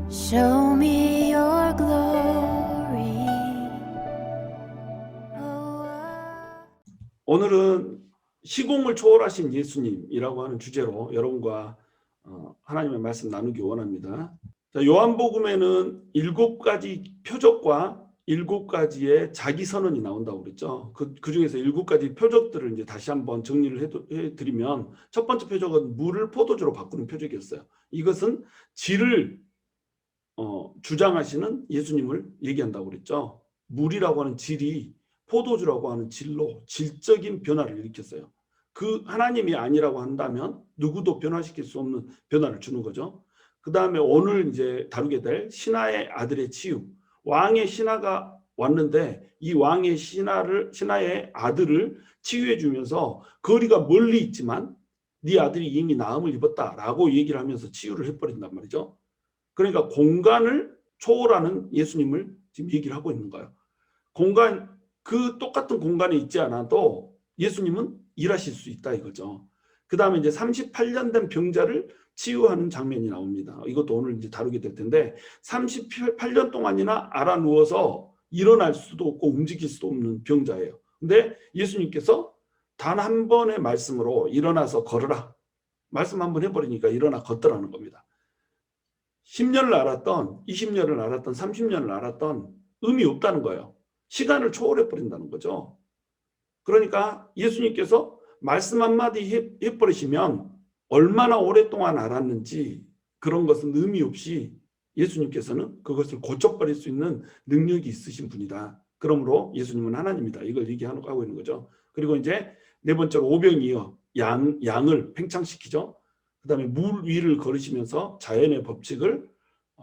Show me your glory. 오늘은 시공을 초월하신 예수님이라고 하는 주제로 여러분과 하나님의 말씀 나누기 원합니다. 자, 요한복음에는 7가지 표적과 7가지의 자기 선언이 나온다고 그랬죠. 그 중에서 7가지 표적들을 이제 다시 한번 정리를 해드리면, 첫 번째 표적은 물을 포도주로 바꾸는 표적이었어요. 이것은 질을 주장하시는 예수님을 얘기한다고 그랬죠. 물이라고 하는 질이 포도주라고 하는 질로 질적인 변화를 일으켰어요. 그 하나님이 아니라고 한다면 누구도 변화시킬 수 없는 변화를 주는 거죠. 그 다음에 오늘 이제 다루게 될 신하의 아들의 치유. 왕의 신하가 왔는데 이 왕의 신하의 아들을 치유해 주면서 거리가 멀리 있지만 네 아들이 이미 나음을 입었다라고 얘기를 하면서 치유를 해버린단 말이죠. 그러니까 공간을 초월하는 예수님을 지금 얘기를 하고 있는 거예요. 그 똑같은 공간에 있지 않아도 예수님은 일하실 수 있다 이거죠. 그 다음에 이제 38년 된 병자를 치유하는 장면이 나옵니다. 이것도 오늘 이제 다루게 될 텐데, 38년 동안이나 알아 누워서 일어날 수도 없고 움직일 수도 없는 병자예요. 근데 예수님께서 단 한 번의 말씀으로 일어나서 걸으라. 말씀 한번 해버리니까 일어나 걷더라는 겁니다. 10년을 알았던, 20년을 알았던, 30년을 알았던 의미 없다는 거예요. 시간을 초월해 버린다는 거죠. 그러니까 예수님께서 말씀 한마디 해버리시면 얼마나 오랫동안 알았는지 그런 것은 의미 없이 예수님께서는 그것을 고쳐버릴 수 있는 능력이 있으신 분이다. 그러므로 예수님은 하나님이다. 이걸 얘기하고 있는 거죠. 그리고 이제 네 번째로 오병이어 양을 팽창시키죠. 그 다음에 물 위를 걸으시면서 자연의 법칙을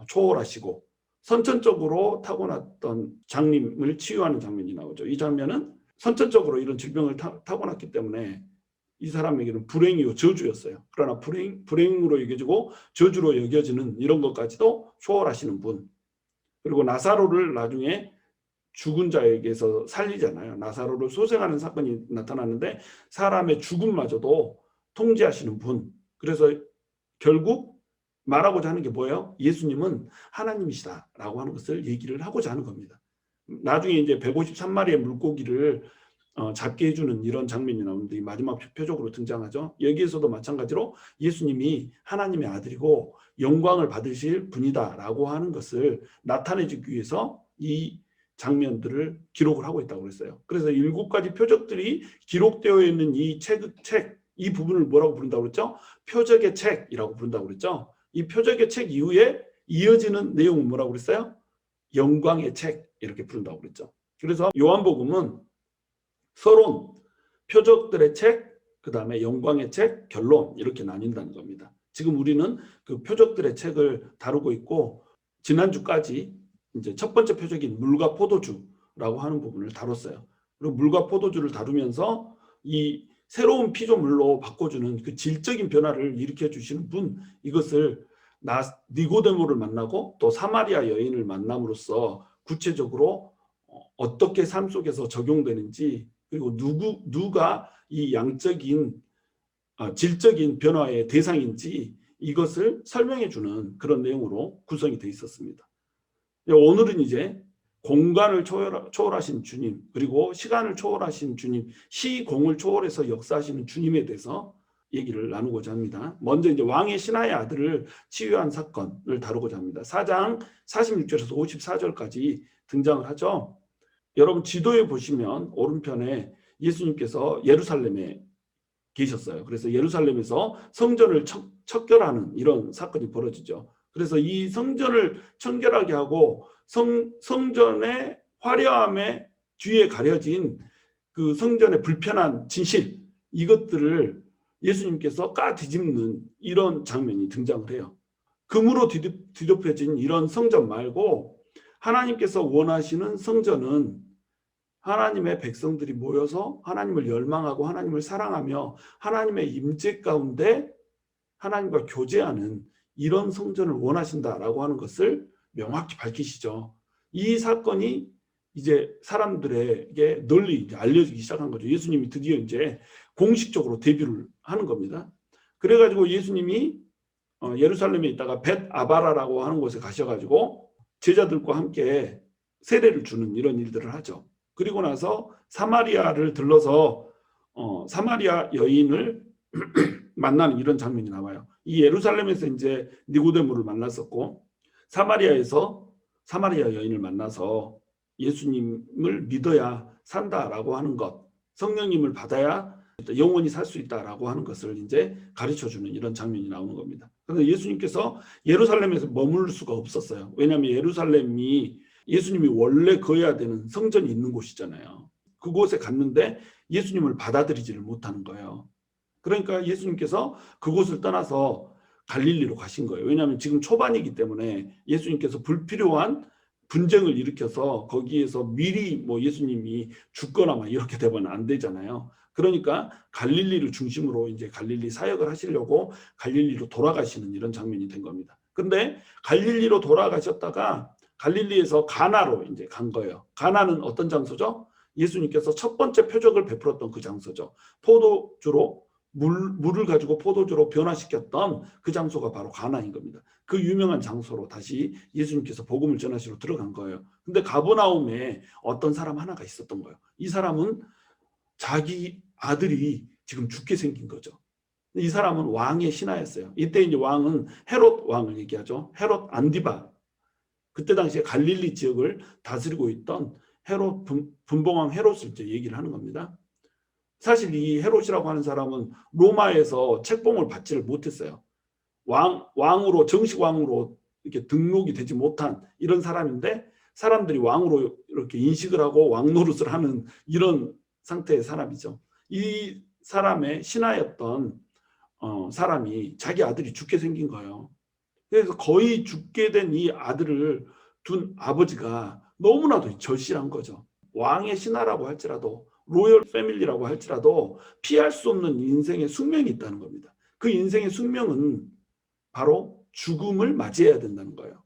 초월하시고 선천적으로 타고났던 장님을 치유하는 장면이 나오죠. 이 장면은 선천적으로 이런 질병을 타고났기 때문에 이 사람에게는 불행이요 저주였어요. 그러나 불행으로 여겨지고 저주로 여겨지는 이런 것까지도 초월하시는 분. 그리고 나사로를 나중에 죽은 자에게서 살리잖아요. 나사로를 소생하는 사건이 나타나는데 사람의 죽음마저도 통제하시는 분. 그래서 결국 말하고자 하는 게 뭐예요? 예수님은 하나님이시다라고 하는 것을 얘기를 하고자 하는 겁니다. 나중에 이제 153마리의 물고기를 잡게 해주는 이런 장면이 나오는데, 이 마지막 표적으로 등장하죠. 여기에서도 마찬가지로 예수님이 하나님의 아들이고 영광을 받으실 분이다라고 하는 것을 나타내주기 위해서 이 장면들을 기록을 하고 있다고 그랬어요. 그래서 7가지 표적들이 기록되어 있는 이 이 부분을 뭐라고 부른다고 그랬죠? 표적의 책이라고 부른다고 그랬죠. 이 표적의 책 이후에 이어지는 내용은 뭐라고 그랬어요? 영광의 책, 이렇게 부른다고 그랬죠. 그래서 요한복음은 서론, 표적들의 책, 그 다음에 영광의 책, 결론, 이렇게 나뉜다는 겁니다. 지금 우리는 그 표적들의 책을 다루고 있고, 지난주까지 이제 첫 번째 표적인 물과 포도주라고 하는 부분을 다뤘어요. 그리고 물과 포도주를 다루면서 이 새로운 피조물로 바꿔주는 그 질적인 변화를 일으켜 주시는 분, 이것을 니고데모를 만나고 또 사마리아 여인을 만남으로써 구체적으로 어떻게 삶 속에서 적용되는지, 그리고 누가 이 양적인 질적인 변화의 대상인지 이것을 설명해 주는 그런 내용으로 구성이 되어 있었습니다. 오늘은 이제 공간을 초월하신 주님, 그리고 시간을 초월하신 주님, 시공을 초월해서 역사하시는 주님에 대해서 얘기를 나누고자 합니다. 먼저 이제 왕의 신하의 아들을 치유한 사건을 다루고자 합니다. 4장 46절에서 54절까지 등장을 하죠. 여러분 지도에 보시면 오른편에 예수님께서 예루살렘에 계셨어요. 그래서 예루살렘에서 성전을 척결하는 이런 사건이 벌어지죠. 그래서 이 성전을 청결하게 하고 성전의 화려함에 뒤에 가려진 그 성전의 불편한 진실, 이것들을 예수님께서 뒤집는 이런 장면이 등장을 해요. 금으로 뒤덮여진 이런 성전 말고 하나님께서 원하시는 성전은 하나님의 백성들이 모여서 하나님을 열망하고 하나님을 사랑하며 하나님의 임재 가운데 하나님과 교제하는 이런 성전을 원하신다라고 하는 것을 명확히 밝히시죠. 이 사건이 이제 사람들에게 널리 이제 알려지기 시작한 거죠. 예수님이 드디어 이제 공식적으로 데뷔를 하는 겁니다. 그래가지고 예수님이 예루살렘에 있다가 벳 아바라라고 하는 곳에 가셔가지고 제자들과 함께 세례를 주는 이런 일들을 하죠. 그리고 나서 사마리아를 들러서 사마리아 여인을 만나는 이런 장면이 나와요. 이 예루살렘에서 이제 니고데모를 만났었고 사마리아에서 사마리아 여인을 만나서 예수님을 믿어야 산다라고 하는 것, 성령님을 받아야 영원히 살 수 있다라고 하는 것을 이제 가르쳐주는 이런 장면이 나오는 겁니다. 그런데 예수님께서 예루살렘에서 머물 수가 없었어요. 왜냐하면 예루살렘이 예수님이 원래 거해야 되는 성전이 있는 곳이잖아요. 그곳에 갔는데 예수님을 받아들이지를 못하는 거예요. 그러니까 예수님께서 그곳을 떠나서 갈릴리로 가신 거예요. 왜냐하면 지금 초반이기 때문에 예수님께서 불필요한 분쟁을 일으켜서 거기에서 미리 뭐 예수님이 죽거나 막 이렇게 되면 안 되잖아요. 그러니까 갈릴리를 중심으로 이제 갈릴리 사역을 하시려고 갈릴리로 돌아가시는 이런 장면이 된 겁니다. 근데 갈릴리로 돌아가셨다가 갈릴리에서 가나로 이제 간 거예요. 가나는 어떤 장소죠? 예수님께서 첫 번째 표적을 베풀었던 그 장소죠. 포도주로 물을 가지고 포도주로 변화시켰던 그 장소가 바로 가나인 겁니다. 그 유명한 장소로 다시 예수님께서 복음을 전하시러 들어간 거예요. 근데 가버나움에 어떤 사람 하나가 있었던 거예요. 이 사람은 자기 아들이 지금 죽게 생긴 거죠. 이 사람은 왕의 신하였어요. 이때 이제 왕은 헤롯 왕을 얘기하죠. 헤롯 안디바. 그때 당시에 갈릴리 지역을 다스리고 있던 헤롯 분봉왕 헤롯을 이제 얘기를 하는 겁니다. 사실 이 헤롯이라고 하는 사람은 로마에서 책봉을 받지를 못했어요. 왕으로 정식 왕으로 이렇게 등록이 되지 못한 이런 사람인데 사람들이 왕으로 이렇게 인식을 하고 왕 노릇을 하는 이런 상태의 사람이죠. 이 사람의 신하였던 사람이 자기 아들이 죽게 생긴 거예요. 그래서 거의 죽게 된 이 아들을 둔 아버지가 너무나도 절실한 거죠. 왕의 신하라고 할지라도 로열 패밀리라고 할지라도 피할 수 없는 인생의 숙명이 있다는 겁니다. 그 인생의 숙명은 바로 죽음을 맞이해야 된다는 거예요.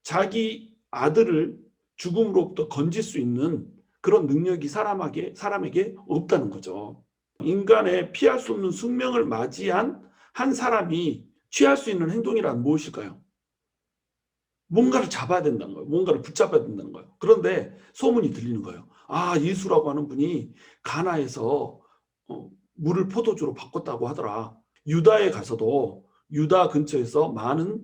자기 아들을 죽음으로부터 건질 수 있는 그런 능력이 사람에게 없다는 거죠. 인간의 피할 수 없는 숙명을 맞이한 한 사람이 취할 수 있는 행동이란 무엇일까요? 뭔가를 잡아야 된다는 거예요. 뭔가를 붙잡아야 된다는 거예요. 그런데 소문이 들리는 거예요. 아, 예수라고 하는 분이 가나에서 물을 포도주로 바꿨다고 하더라. 유다에 가서도 유다 근처에서 많은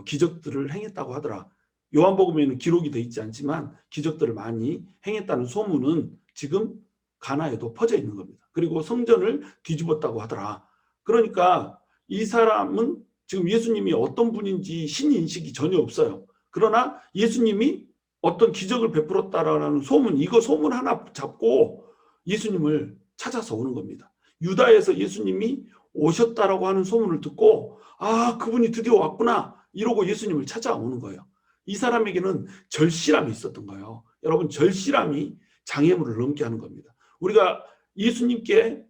기적들을 행했다고 하더라. 요한복음에는 기록이 되어 있지 않지만 기적들을 많이 행했다는 소문은 지금 가나에도 퍼져 있는 겁니다. 그리고 성전을 뒤집었다고 하더라. 그러니까 이 사람은 지금 예수님이 어떤 분인지 신인식이 전혀 없어요. 그러나 예수님이 어떤 기적을 베풀었다라는 소문, 이거 소문 하나 잡고 예수님을 찾아서 오는 겁니다. 유다에서 예수님이 오셨다라고 하는 소문을 듣고 아, 그분이 드디어 왔구나 이러고 예수님을 찾아오는 거예요. 이 사람에게는 절실함이 있었던 거예요. 여러분, 절실함이 장애물을 넘게 하는 겁니다. 우리가 예수님께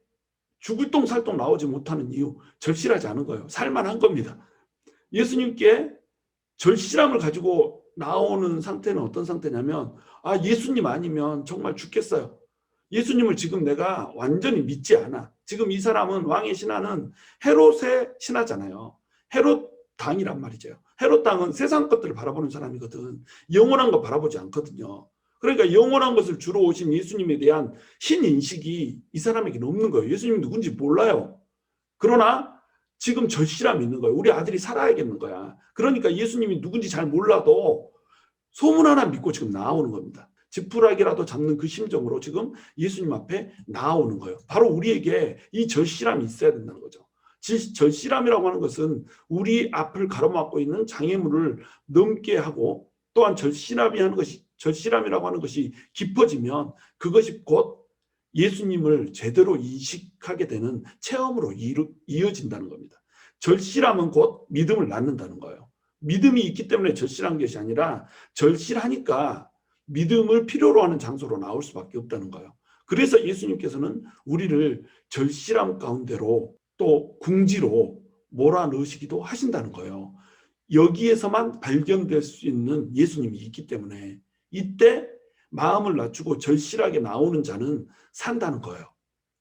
죽을 똥살똥 나오지 못하는 이유, 절실하지 않은 거예요. 살만한 겁니다. 예수님께 절실함을 가지고 나오는 상태는 어떤 상태냐면 아, 예수님 아니면 정말 죽겠어요. 예수님을 지금 내가 완전히 믿지 않아. 지금 이 사람은 왕의 신하는 헤롯의 신하잖아요. 헤롯 당이란 말이죠. 헤롯 당은 세상 것들을 바라보는 사람이거든. 영원한 거 바라보지 않거든요. 그러니까 영원한 것을 주로 오신 예수님에 대한 신인식이 이 사람에게는 없는 거예요. 예수님이 누군지 몰라요. 그러나 지금 절실함이 있는 거예요. 우리 아들이 살아야겠는 거야. 그러니까 예수님이 누군지 잘 몰라도 소문 하나 믿고 지금 나오는 겁니다. 지푸라기라도 잡는 그 심정으로 지금 예수님 앞에 나오는 거예요. 바로 우리에게 이 절실함이 있어야 된다는 거죠. 절실함이라고 하는 것은 우리 앞을 가로막고 있는 장애물을 넘게 하고 또한 절실함이라고 하는 것이 깊어지면 그것이 곧 예수님을 제대로 인식하게 되는 체험으로 이어진다는 겁니다. 절실함은 곧 믿음을 낳는다는 거예요. 믿음이 있기 때문에 절실한 것이 아니라 절실하니까 믿음을 필요로 하는 장소로 나올 수밖에 없다는 거예요. 그래서 예수님께서는 우리를 절실함 가운데로 또 궁지로 몰아넣으시기도 하신다는 거예요. 여기에서만 발견될 수 있는 예수님이 있기 때문에 이때 마음을 낮추고 절실하게 나오는 자는 산다는 거예요.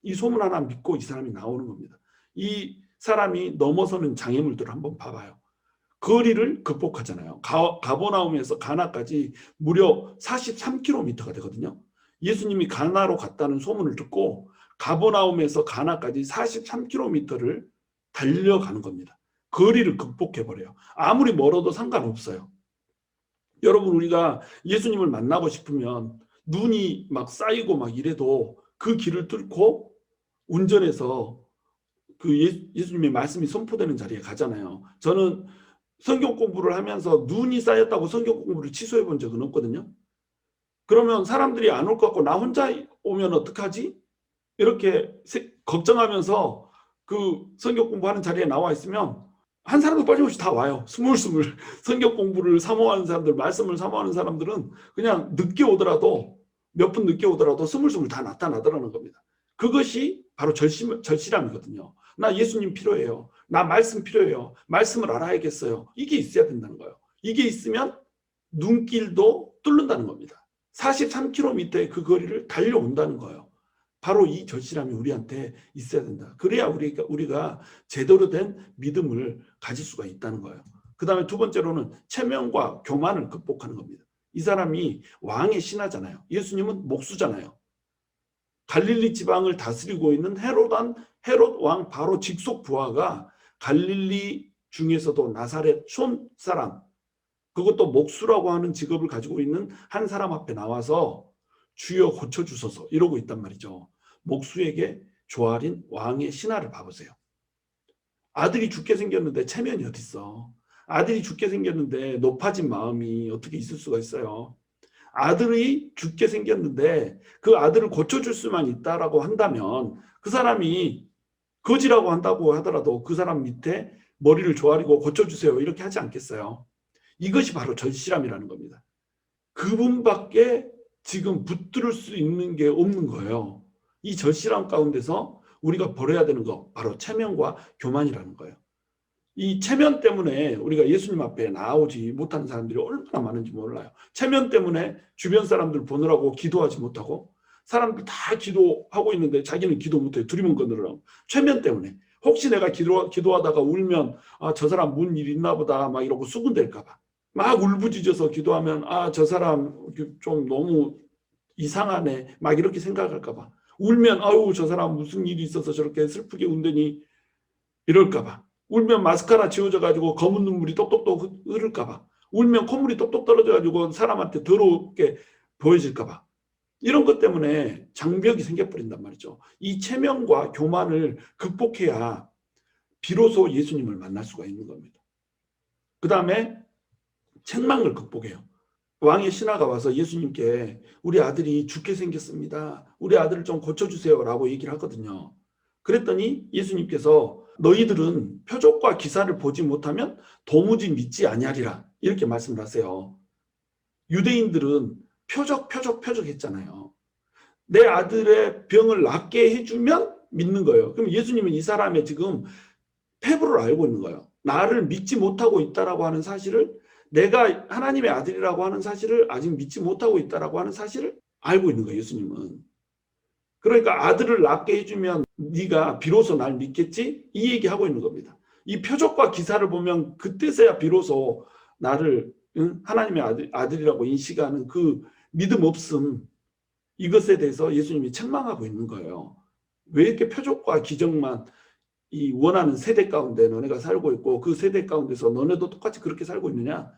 이 소문 하나 믿고 이 사람이 나오는 겁니다. 이 사람이 넘어서는 장애물들을 한번 봐봐요. 거리를 극복하잖아요. 가버나움에서 가나까지 무려 43km가 되거든요. 예수님이 가나로 갔다는 소문을 듣고 가버나움에서 가나까지 43km를 달려가는 겁니다. 거리를 극복해버려요. 아무리 멀어도 상관없어요. 여러분, 우리가 예수님을 만나고 싶으면 눈이 막 쌓이고 막 이래도 그 길을 뚫고 운전해서 그 예수님의 말씀이 선포되는 자리에 가잖아요. 저는 성경 공부를 하면서 눈이 쌓였다고 성경 공부를 취소해 본 적은 없거든요. 그러면 사람들이 안 올 것 같고 나 혼자 오면 어떡하지? 이렇게 걱정하면서 그 성경 공부하는 자리에 나와 있으면 한 사람도 빠짐없이 다 와요. 스물스물. 성경 공부를 사모하는 사람들, 말씀을 사모하는 사람들은 그냥 늦게 오더라도, 몇 분 늦게 오더라도 스물스물 다 나타나더라는 겁니다. 그것이 바로 절실함이거든요. 나 예수님 필요해요. 나 말씀 필요해요. 말씀을 알아야겠어요. 이게 있어야 된다는 거예요. 이게 있으면 눈길도 뚫는다는 겁니다. 43km의 그 거리를 달려온다는 거예요. 바로 이 절실함이 우리한테 있어야 된다. 그래야 우리가 제대로 된 믿음을 가질 수가 있다는 거예요. 그 다음에 두 번째로는 체면과 교만을 극복하는 겁니다. 이 사람이 왕의 신하잖아요. 예수님은 목수잖아요. 갈릴리 지방을 다스리고 있는 헤롯 왕 바로 직속 부하가 갈릴리 중에서도 나사렛 촌 사람, 그것도 목수라고 하는 직업을 가지고 있는 한 사람 앞에 나와서 주여 고쳐주소서 이러고 있단 말이죠. 목수에게 조아린 왕의 신하를 봐보세요. 아들이 죽게 생겼는데 체면이 어디 있어? 아들이 죽게 생겼는데 높아진 마음이 어떻게 있을 수가 있어요? 아들이 죽게 생겼는데 그 아들을 고쳐줄 수만 있다라고 한다면 그 사람이 거지라고 한다고 하더라도 그 사람 밑에 머리를 조아리고 고쳐주세요 이렇게 하지 않겠어요? 이것이 바로 절실함이라는 겁니다. 그분밖에 지금 붙들 수 있는 게 없는 거예요. 이 절실함 가운데서 우리가 버려야 되는 거 바로 체면과 교만이라는 거예요. 이 체면 때문에 우리가 예수님 앞에 나오지 못하는 사람들이 얼마나 많은지 몰라요. 체면 때문에 주변 사람들 보느라고 기도하지 못하고 사람들 다 기도하고 있는데 자기는 기도 못해요. 두리번 거느라고. 체면 때문에. 혹시 내가 기도하다가 울면 아, 저 사람 뭔 일 있나 보다 막 이러고 수군댈까 봐. 막 울부짖어서 기도하면 아, 저 사람 좀 너무 이상하네 막 이렇게 생각할까 봐. 울면 아유 저 사람 무슨 일이 있어서 저렇게 슬프게 운다니 이럴까 봐. 울면 마스카라 지워져 가지고 검은 눈물이 똑똑똑 흐를까 봐. 울면 콧물이 똑똑 떨어져 가지고 사람한테 더럽게 보여질까 봐. 이런 것 때문에 장벽이 생겨버린단 말이죠. 이 체면과 교만을 극복해야 비로소 예수님을 만날 수가 있는 겁니다. 그 다음에 책망을 극복해요. 왕의 신하가 와서 예수님께 우리 아들이 죽게 생겼습니다. 우리 아들을 좀 고쳐주세요 라고 얘기를 하거든요. 그랬더니 예수님께서 너희들은 표적과 기사를 보지 못하면 도무지 믿지 아니하리라 이렇게 말씀을 하세요. 유대인들은 표적 했잖아요. 내 아들의 병을 낫게 해주면 믿는 거예요. 그럼 예수님은 이 사람의 지금 패부를 알고 있는 거예요. 나를 믿지 못하고 있다라고 하는 사실을, 내가 하나님의 아들이라고 하는 사실을 아직 믿지 못하고 있다라고 하는 사실을 알고 있는 거예요. 예수님은. 그러니까 아들을 낳게 해주면 네가 비로소 날 믿겠지? 이 얘기하고 있는 겁니다. 이 표적과 기사를 보면 그때서야 비로소 나를 하나님의 아들이라고 인식하는 그 믿음 없음, 이것에 대해서 예수님이 책망하고 있는 거예요. 왜 이렇게 표적과 기적만 이 원하는 세대 가운데 너네가 살고 있고 그 세대 가운데서 너네도 똑같이 그렇게 살고 있느냐?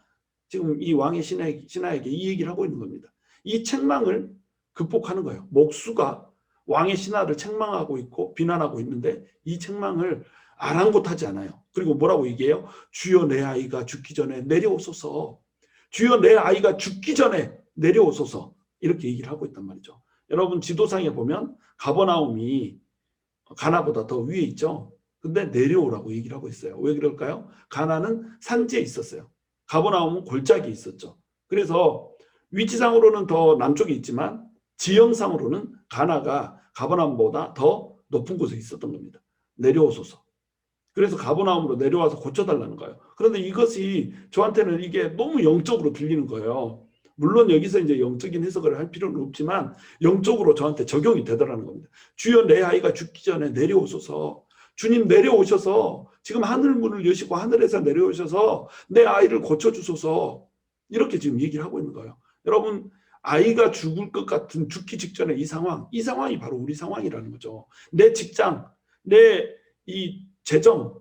지금 이 왕의 신하에게 이 얘기를 하고 있는 겁니다. 이 책망을 극복하는 거예요. 목수가 왕의 신하를 책망하고 있고 비난하고 있는데 이 책망을 아랑곳하지 않아요. 그리고 뭐라고 얘기해요? 주여 내 아이가 죽기 전에 내려오소서. 주여 내 아이가 죽기 전에 내려오소서. 이렇게 얘기를 하고 있단 말이죠. 여러분 지도상에 보면 가버나움이 가나보다 더 위에 있죠. 근데 내려오라고 얘기를 하고 있어요. 왜 그럴까요? 가나는 산지에 있었어요. 가버나움은 골짜기에 있었죠. 그래서 위치상으로는 더 남쪽에 있지만 지형상으로는 가나가 가버나움보다 더 높은 곳에 있었던 겁니다. 내려오소서. 그래서 가버나움으로 내려와서 고쳐달라는 거예요. 그런데 이것이 저한테는 이게 너무 영적으로 들리는 거예요. 물론 여기서 이제 영적인 해석을 할 필요는 없지만 영적으로 저한테 적용이 되더라는 겁니다. 주여 내 아이가 죽기 전에 내려오소서. 주님 내려오셔서 지금 하늘 문을 여시고 하늘에서 내려오셔서 내 아이를 고쳐주소서 이렇게 지금 얘기를 하고 있는 거예요. 여러분 아이가 죽을 것 같은 죽기 직전에 이 상황이 바로 우리 상황이라는 거죠. 내 직장, 내 이 재정,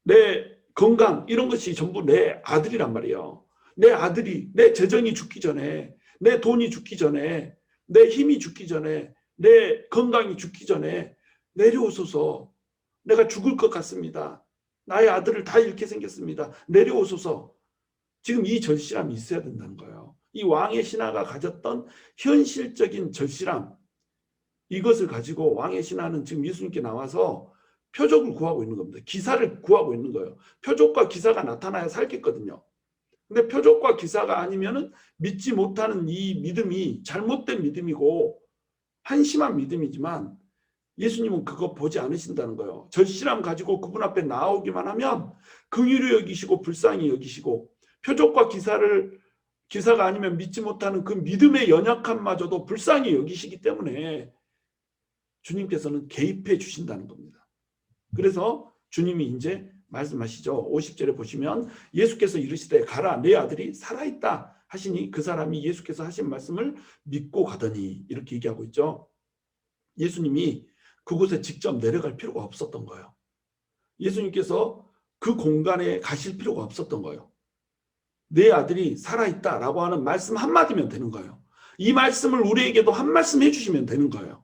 내 건강 이런 것이 전부 내 아들이란 말이에요. 내 아들이 내 재정이 죽기 전에 내 돈이 죽기 전에 내 힘이 죽기 전에 내 건강이 죽기 전에 내려오소서 내가 죽을 것 같습니다. 나의 아들을 다 잃게 생겼습니다. 내려오소서 지금 이 절실함이 있어야 된다는 거예요. 이 왕의 신하가 가졌던 현실적인 절실함 이것을 가지고 왕의 신하는 지금 예수님께 나와서 표적을 구하고 있는 겁니다. 기사를 구하고 있는 거예요. 표적과 기사가 나타나야 살겠거든요. 근데 표적과 기사가 아니면은 믿지 못하는 이 믿음이 잘못된 믿음이고 한심한 믿음이지만 예수님은 그거 보지 않으신다는 거예요. 절실함 가지고 그분 앞에 나오기만 하면 긍휼히 여기시고 불쌍히 여기시고 표적과 기사가 아니면 믿지 못하는 그 믿음의 연약함마저도 불쌍히 여기시기 때문에 주님께서는 개입해 주신다는 겁니다. 그래서 주님이 이제 말씀하시죠. 50절에 보시면 예수께서 이르시되 가라 내 아들이 살아있다 하시니 그 사람이 예수께서 하신 말씀을 믿고 가더니 이렇게 얘기하고 있죠. 예수님이 그곳에 직접 내려갈 필요가 없었던 거예요. 예수님께서 그 공간에 가실 필요가 없었던 거예요. 내 아들이 살아있다라고 하는 말씀 한마디면 되는 거예요. 이 말씀을 우리에게도 한 말씀 해주시면 되는 거예요.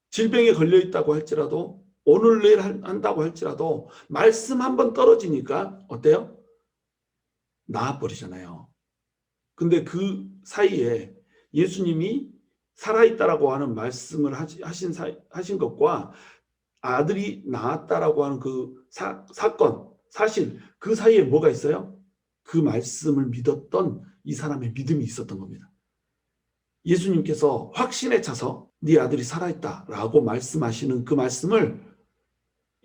질병에 걸려있다고 할지라도 오늘 내일 한다고 할지라도 말씀 한번 떨어지니까 어때요? 나아버리잖아요. 근데 그 사이에 예수님이 살아있다라고 하는 말씀을 하신 것과 아들이 나았다라고 하는 그 사건, 사실 그 사이에 뭐가 있어요? 그 말씀을 믿었던 이 사람의 믿음이 있었던 겁니다. 예수님께서 확신에 차서 네 아들이 살아있다라고 말씀하시는 그 말씀을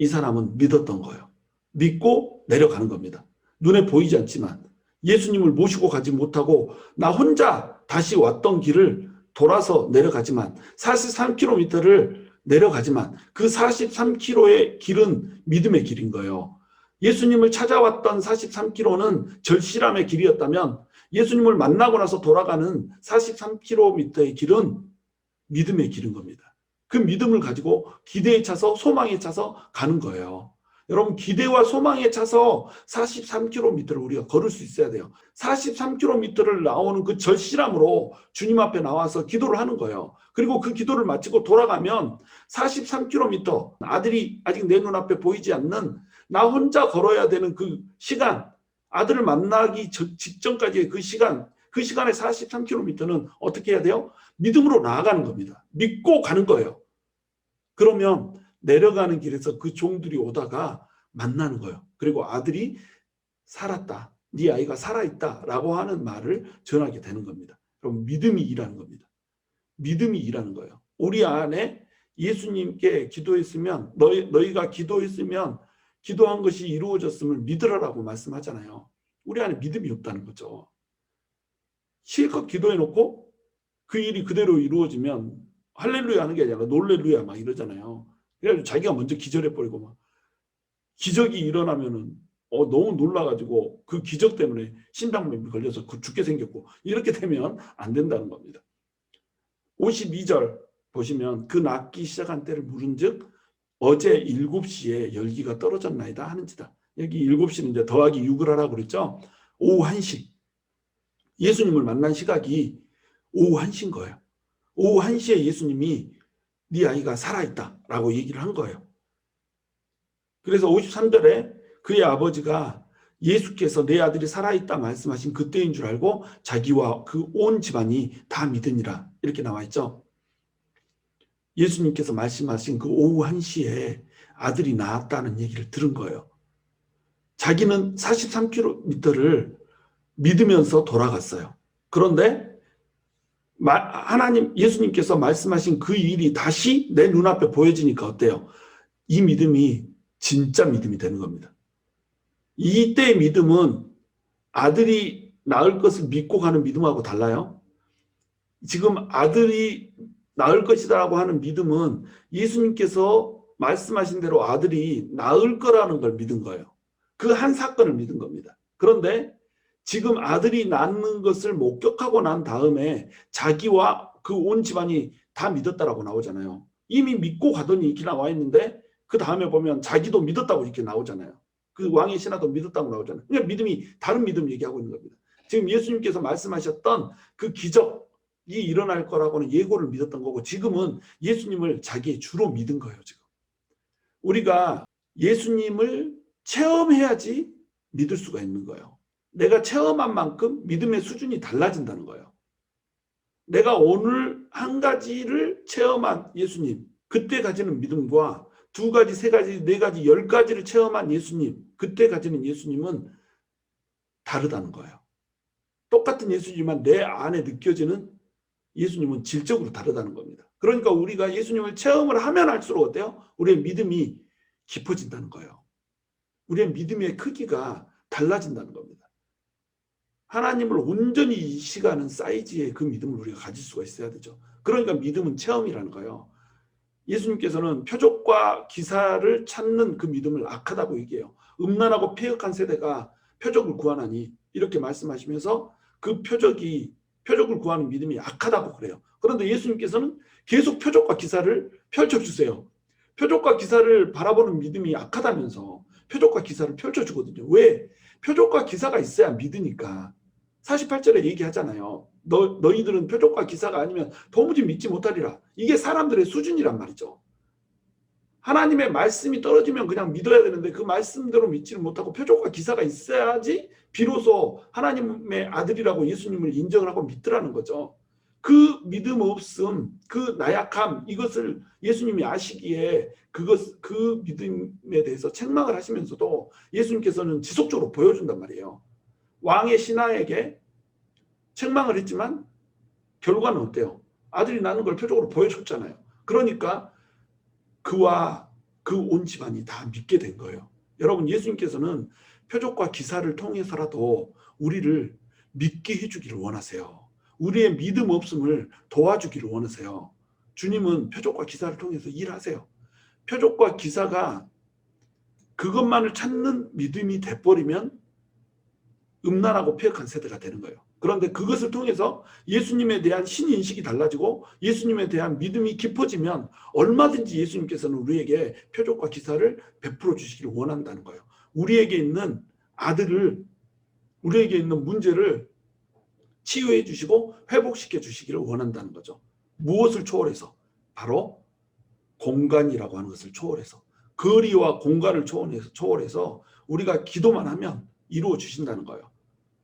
이 사람은 믿었던 거예요. 믿고 내려가는 겁니다. 눈에 보이지 않지만 예수님을 모시고 가지 못하고 나 혼자 다시 왔던 길을 돌아서 내려가지만 43km를 내려가지만 그 43km의 길은 믿음의 길인 거예요. 예수님을 찾아왔던 43km는 절실함의 길이었다면 예수님을 만나고 나서 돌아가는 43km의 길은 믿음의 길인 겁니다. 그 믿음을 가지고 기대에 차서 소망에 차서 가는 거예요. 여러분 기대와 소망에 차서 43km를 우리가 걸을 수 있어야 돼요. 43km를 나오는 그 절실함으로 주님 앞에 나와서 기도를 하는 거예요. 그리고 그 기도를 마치고 돌아가면 43km 아들이 아직 내 눈앞에 보이지 않는 나 혼자 걸어야 되는 그 시간 아들을 만나기 직전까지의 그 시간에 43km는 어떻게 해야 돼요? 믿음으로 나아가는 겁니다. 믿고 가는 거예요. 그러면 내려가는 길에서 그 종들이 오다가 만나는 거예요. 그리고 아들이 살았다. 네 아이가 살아있다 라고 하는 말을 전하게 되는 겁니다. 그럼 믿음이 일하는 겁니다. 믿음이 일하는 거예요. 우리 안에 예수님께 기도했으면 너희가 기도했으면 기도한 것이 이루어졌음을 믿으라라고 말씀하잖아요. 우리 안에 믿음이 없다는 거죠. 실컷 기도해놓고 그 일이 그대로 이루어지면 할렐루야 하는 게 아니라 놀렐루야 막 이러잖아요. 그래가지고 자기가 먼저 기절해버리고 막 기적이 일어나면은 너무 놀라가지고 그 기적 때문에 심장마비 걸려서 죽게 생겼고 이렇게 되면 안 된다는 겁니다. 52절 보시면 그 낫기 시작한 때를 물은즉 어제 7시에 열기가 떨어졌나이다 하는지다. 여기 7시는 이제 더하기 6을 하라고 그랬죠. 오후 1시. 예수님을 만난 시각이 오후 1시인 거예요. 오후 1시에 예수님이 네 아이가 살아있다 라고 얘기를 한 거예요. 그래서 53절에 그의 아버지가 예수께서 내 아들이 살아있다 말씀하신 그때인 줄 알고 자기와 그 온 집안이 다 믿으니라 이렇게 나와 있죠. 예수님께서 말씀하신 그 오후 1시에 아들이 나았다는 얘기를 들은 거예요. 자기는 43km를 믿으면서 돌아갔어요. 그런데 하나님 예수님께서 말씀하신 그 일이 다시 내 눈앞에 보여지니까 어때요? 이 믿음이 진짜 믿음이 되는 겁니다. 이때의 믿음은 아들이 낳을 것을 믿고 가는 믿음하고 달라요. 지금 아들이 낳을 것이다라고 하는 믿음은 예수님께서 말씀하신 대로 아들이 낳을 거라는 걸 믿은 거예요. 그 한 사건을 믿은 겁니다. 그런데 지금 아들이 낳는 것을 목격하고 난 다음에 자기와 그 온 집안이 다 믿었다라고 나오잖아요. 이미 믿고 가더니 이렇게 나와 있는데 그 다음에 보면 자기도 믿었다고 이렇게 나오잖아요. 그 왕의 신하도 믿었다고 나오잖아요. 그러니까 믿음이 다른 믿음 얘기하고 있는 겁니다. 지금 예수님께서 말씀하셨던 그 기적이 일어날 거라고는 예고를 믿었던 거고 지금은 예수님을 자기의 주로 믿은 거예요. 지금 우리가 예수님을 체험해야지 믿을 수가 있는 거예요. 내가 체험한 만큼 믿음의 수준이 달라진다는 거예요. 내가 오늘 한 가지를 체험한 예수님, 그때 가지는 믿음과 두 가지, 세 가지, 네 가지, 10가지를 체험한 예수님, 그때 가지는 예수님은 다르다는 거예요. 똑같은 예수님만 내 안에 느껴지는 예수님은 질적으로 다르다는 겁니다. 그러니까 우리가 예수님을 체험을 하면 할수록 어때요? 우리의 믿음이 깊어진다는 거예요. 우리의 믿음의 크기가 달라진다는 겁니다. 하나님을 온전히 이식하는 사이즈의 그 믿음을 우리가 가질 수가 있어야 되죠. 그러니까 믿음은 체험이라는 거예요. 예수님께서는 표적과 기사를 찾는 그 믿음을 악하다고 얘기해요. 음란하고 폐역한 세대가 표적을 구하나니 이렇게 말씀하시면서 그 표적을 구하는 믿음이 악하다고 그래요. 그런데 예수님께서는 계속 표적과 기사를 펼쳐주세요. 표적과 기사를 바라보는 믿음이 악하다면서 표적과 기사를 펼쳐주거든요. 왜? 표적과 기사가 있어야 믿으니까. 48절에 얘기하잖아요. 너희들은 표적과 기사가 아니면 도무지 믿지 못하리라. 이게 사람들의 수준이란 말이죠. 하나님의 말씀이 떨어지면 그냥 믿어야 되는데 그 말씀대로 믿지를 못하고 표적과 기사가 있어야지 비로소 하나님의 아들이라고 예수님을 인정을 하고 믿더라는 거죠. 그 믿음 없음, 그 나약함, 이것을 예수님이 아시기에 그 믿음에 대해서 책망을 하시면서도 예수님께서는 지속적으로 보여준단 말이에요. 왕의 신하에게 책망을 했지만 결과는 어때요? 아들이 낳는 걸 표적으로 보여줬잖아요. 그러니까 그와 그 온 집안이 다 믿게 된 거예요. 여러분, 예수님께서는 표적과 기사를 통해서라도 우리를 믿게 해주기를 원하세요. 우리의 믿음 없음을 도와주기를 원하세요. 주님은 표적과 기사를 통해서 일하세요. 표적과 기사가 그것만을 찾는 믿음이 돼버리면 음란하고 폐역한 세대가 되는 거예요. 그런데 그것을 통해서 예수님에 대한 신인식이 달라지고 예수님에 대한 믿음이 깊어지면 얼마든지 예수님께서는 우리에게 표적과 기사를 베풀어 주시기를 원한다는 거예요. 우리에게 있는 우리에게 있는 문제를 치유해 주시고 회복시켜 주시기를 원한다는 거죠. 무엇을 초월해서? 바로 공간이라고 하는 것을 초월해서, 거리와 공간을 초월해서 우리가 기도만 하면 이루어 주신다는 거예요.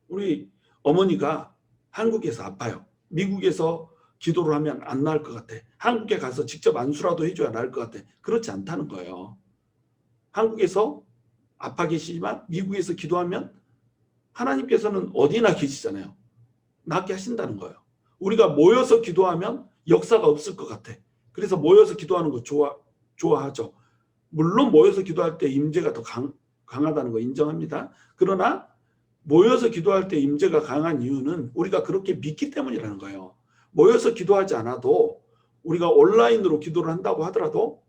우리 어머니가 한국에서 아파요. 미국에서 기도를 하면 안 나을 것 같아. 한국에 가서 직접 안수라도 해줘야 나을 것 같아. 그렇지 않다는 거예요. 한국에서 아파 계시지만 미국에서 기도하면 하나님께서는 어디나 계시잖아요. 낫게 하신다는 거예요. 우리가 모여서 기도하면 역사가 없을 것 같아. 그래서 모여서 기도하는 거 좋아하죠. 물론 모여서 기도할 때 임재가 더 강하다는 거 인정합니다. 그러나 모여서 기도할 때 임재가 강한 이유는 우리가 그렇게 믿기 때문이라는 거예요. 모여서 기도하지 않아도 우리가 온라인으로 기도를 한다고 하더라도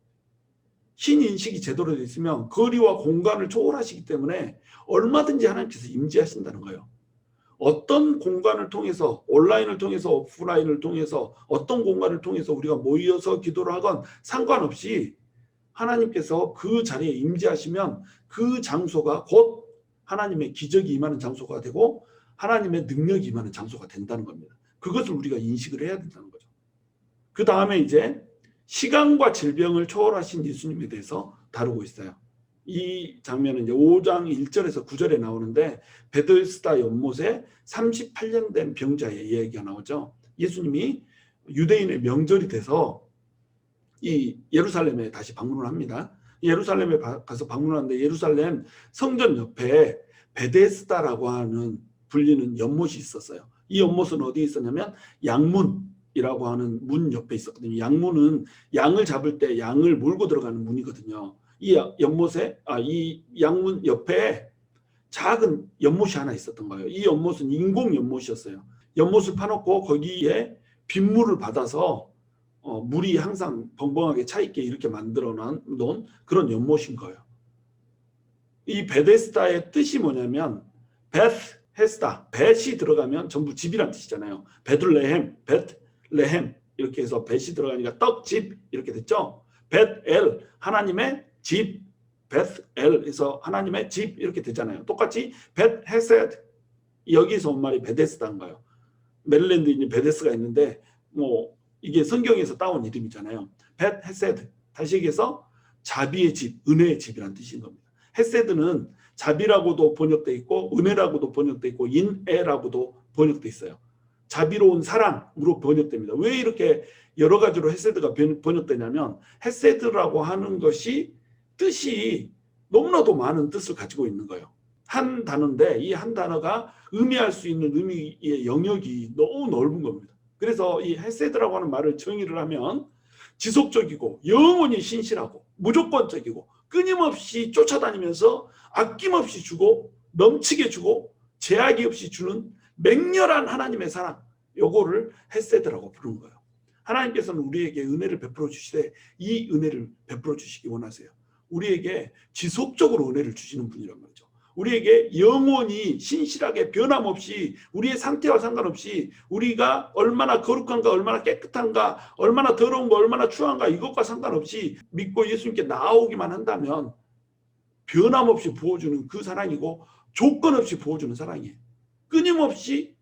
신인식이 제대로 되어 있으면 거리와 공간을 초월하시기 때문에 얼마든지 하나님께서 임재하신다는 거예요. 어떤 공간을 통해서, 온라인을 통해서, 오프라인을 통해서, 어떤 공간을 통해서 우리가 모여서 기도를 하건 상관없이 하나님께서 그 자리에 임재하시면 그 장소가 곧 하나님의 기적이 임하는 장소가 되고 하나님의 능력이 임하는 장소가 된다는 겁니다. 그것을 우리가 인식을 해야 된다는 거죠. 그 다음에 이제 시간과 질병을 초월하신 예수님에 대해서 다루고 있어요. 이 장면은 이제 5장 1절에서 9절에 나오는데 베데스다 연못에 38년 된 병자의 이야기가 나오죠. 예수님이 유대인의 명절이 돼서 이 예루살렘에 다시 방문을 합니다. 예루살렘에 가서 방문하는데 예루살렘 성전 옆에 베데스다라고 하는 불리는 연못이 있었어요. 이 연못은 어디에 있었냐면 양문이라고 하는 문 옆에 있었거든요. 양문은 양을 잡을 때 양을 몰고 들어가는 문이거든요. 이 연못에 이 양문 옆에 작은 연못이 하나 있었던 거예요. 이 연못은 인공 연못이었어요. 연못을 파놓고 거기에 빗물을 받아서 물이 항상 벙벙하게 차 있게 이렇게 만들어 놓은 그런 연못인 거예요. 이 베데스다의 뜻이 뭐냐면 베스 헤스다, 벳이 들어가면 전부 집이란 뜻이잖아요. 베들레헴, 벳레헴 이렇게 해서 벳이 들어가니까 떡집 이렇게 됐죠. 벳엘 하나님의 집, 벳엘에서 하나님의 집 이렇게 되잖아요. 똑같이 벳헤세드 여기서 온 말이 베데스다인가요? 메릴랜드에 있는 베데스가 있는데 뭐 이게 성경에서 따온 이름이잖아요. 벳헤세드 다시 얘기해서 자비의 집, 은혜의 집이란 뜻인 겁니다. 헤세드는 자비라고도 번역돼 있고 은혜라고도 번역돼 있고 인애라고도 번역돼 있어요. 자비로운 사랑으로 번역됩니다. 왜 이렇게 여러 가지로 헤세드가 번역되냐면 헤세드라고 하는 것이 뜻이 너무나도 많은 뜻을 가지고 있는 거예요. 한 단어인데 이 한 단어가 의미할 수 있는 의미의 영역이 너무 넓은 겁니다. 그래서 이 헤세드라고 하는 말을 정의를 하면 지속적이고 영원히 신실하고 무조건적이고 끊임없이 쫓아다니면서 아낌없이 주고 넘치게 주고 제약이 없이 주는 맹렬한 하나님의 사랑, 요거를 헤세드라고 부르는 거예요. 하나님께서는 우리에게 은혜를 베풀어 주시되 이 은혜를 베풀어 주시기 원하세요. 우리에게 지속적으로 은혜를 주시는 분이란 말이죠. 우리에게 영원히 신실하게 변함없이 우리의 상태와 상관없이 우리가 얼마나 거룩한가 얼마나 깨끗한가 얼마나 더러운가 얼마나 추한가 이것과 상관없이 믿고 예수님께 나아오기만 한다면 변함없이 부어주는 그 사랑이고 조건 없이 부어주는 사랑이에요. 끊임없이